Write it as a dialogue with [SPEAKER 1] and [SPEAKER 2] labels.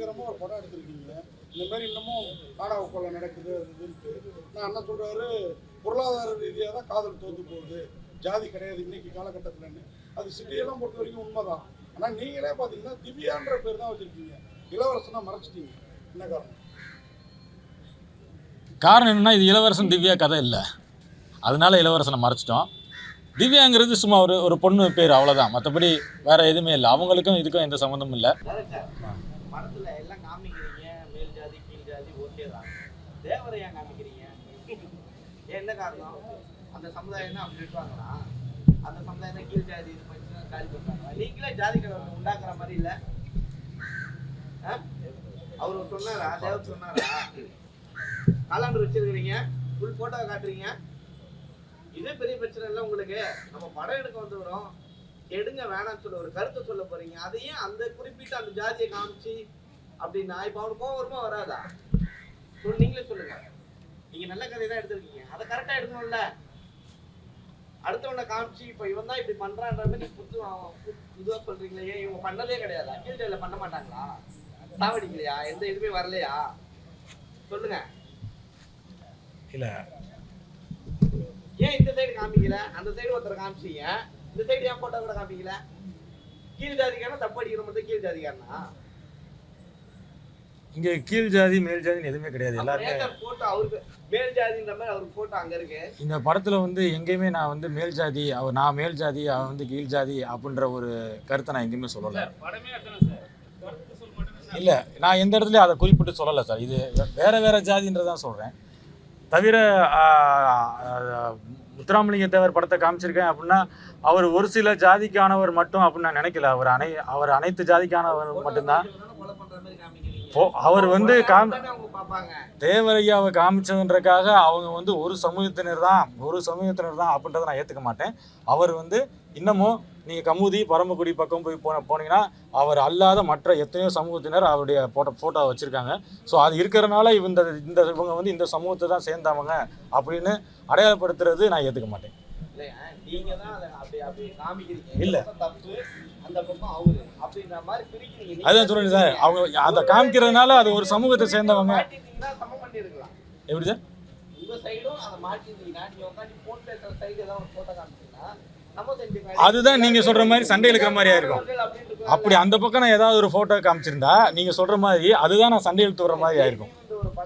[SPEAKER 1] புரட்சிகரமாக ஒரு படம் எடுத்திருக்கீங்க. இந்த மாதிரி இன்னமும் ஆணவ கொலை நடக்குது அதுன்ட்டு. நான் என்ன சொல்கிறாரு, பொருளாதார ரீதியாக தான் காதல் தோற்று போகுது, ஜாதி கிடையாது இன்னைக்கு காலகட்டத்தில்னு. அது சிட்டியெல்லாம் பொறுத்த வரைக்கும் உண்மைதான். ஆனால் நீங்களே பார்த்தீங்கன்னா திவ்யான்ற பேர் தான் வச்சுருக்கீங்க, இளவரசனாக மறைச்சிட்டீங்க. என்ன காரணம்?
[SPEAKER 2] காரணம் என்னன்னா, இது இளவரசன் திவ்யா கதை இல்லை, அதனால இளவரசனை மறைச்சிட்டோம். திவ்யாங்கிறது சும்மா ஒரு பொண்ணு பேர், அவ்வளோதான். மற்றபடி வேற எதுவுமே இல்லை. அவங்களுக்கும் இதுக்கும் எந்த சம்மந்தமும் இல்லை.
[SPEAKER 3] படத்துல எல்லாம் காமிக்கிறீங்க, மேல் ஜாதி கீழ் ஜாதி ஓகே தான். தேவரை ஏன் காமிக்கிறீங்க? என்ன காரணம்? அந்த சமுதாயம் தான் அப்படி இருப்பாங்களா? அந்த சமுதாயம் தான் கீழ் ஜாதி இது பண்ணி காலி பண்ணுறாங்களா? நீங்களே ஜாதி கலவரத்தை உண்டாக்குற மாதிரி இல்லை. அவர் சொன்னாரா, தேவர் சொன்னாரா? காலாண்டு வச்சிருக்கிறீங்க, ஃபுல் போட்டோ காட்டுறீங்க. இதே பெரிய பிரச்சனை இல்லை உங்களுக்கு. நம்ம படம் எடுக்க வந்துடுறோம், எடுங்க வேணாம்னு சொல்ல ஒரு கருத்தை சொல்ல போறீங்க. அதையும் அந்த குறிப்பிட்ட அந்த ஜாதியை காமிச்சு அப்படின்னா இப்போ அவனுக்கு கோவம் வருமா வராதா? நீங்களே சொல்லுங்க. நீங்க நல்ல கதை தான் எடுத்திருக்கீங்க, அதை கரெக்டா எடுக்கணும்ல. அடுத்தவனை காமிச்சு இப்போ இவன் தான் இப்படி பண்றான்ற மாதிரி இதுவா சொல்றீங்களே, இவங்க பண்ணதே கிடையாது. அக்கீல் ஜெயில பண்ண மாட்டாங்களா? சாவடிக்கலையா? எந்த இதுவுமே வரலையா? சொல்லுங்க.
[SPEAKER 2] இல்ல
[SPEAKER 3] ஏன் இந்த சைடு காமிக்கல, அந்த சைடு ஒருத்தர் காமிச்சீங்க, இந்த சைடு ஏன் போட்டோ கூட காமிக்கல? கீழ் ஜாதிக்காரனா தப்பு அடிக்கிற மட்டும் கீழ் ஜாதிக்காரனா?
[SPEAKER 2] இங்க கீழ் ஜாதி மேல் ஜாதின்னு எதுவுமே கிடையாது. எல்லாருமே
[SPEAKER 3] போட்டோ அவருக்கு மேல் ஜாதின்ற மாதிரி அவருக்கு போட்டோ அங்க இருக்கு. இந்த
[SPEAKER 2] படத்துல எங்கேயுமே நான் மேல் ஜாதி, நான் மேல் ஜாதி, அவன் கீழ் ஜாதி அப்படின்ற ஒரு கருத்தை நான் எங்கேயுமே சொல்லலை. இல்லை, நான் எந்த இடத்துலையும் அதை குறிப்பிட்டு சொல்லலை சார். இது வேற ஜாதின்றதான் சொல்கிறேன். தவிர முத்துராமலிங்க தேவர் படத்தை காமிச்சிருக்கேன் அப்படின்னா அவர் ஒரு சில ஜாதிக்கானவர் மட்டும் அப்படின்னு நான் நினைக்கல. அவர் அனைத்து ஜாதிக்கானவர் மட்டும்தான். அவர் தேவரையாவை காமிச்சதுன்றக்காக அவங்க ஒரு சமூகத்தினர் தான் அப்படின்றத நான் ஏற்றுக்க மாட்டேன். அவர் இன்னமும் நீங்கள் கமுதி பரமக்குடி பக்கம் போய் போனீங்கன்னா அவர் அல்லாத மற்ற எத்தனையோ சமூகத்தினர் அவருடைய ஃபோட்டோ வச்சுருக்காங்க. ஸோ அது இருக்கிறனால இவங்க இந்த சமூகத்தை தான் சேர்ந்தவங்க அப்படின்னு அடையாளப்படுத்துறது நான் ஏற்றுக்க மாட்டேன். இல்லை, அதான் சொல்றேன் சார். அவங்க அதை காமிக்கிறதுனால அது ஒரு சமூகத்தை சேர்ந்தவங்க. எப்படி சார்? அதுதான் நீங்க சொல்ற மாதிரி சண்டை இழுக்கிற மாதிரியா இருக்கும். அப்படி அந்த பக்கம் நான் ஏதாவது ஒரு போட்டோ காமிச்சிருந்தா நீங்க சொல்ற மாதிரி அதுதான் நான் சண்டை இழுத்து வர்ற மாதிரி ஆயிருக்கும்.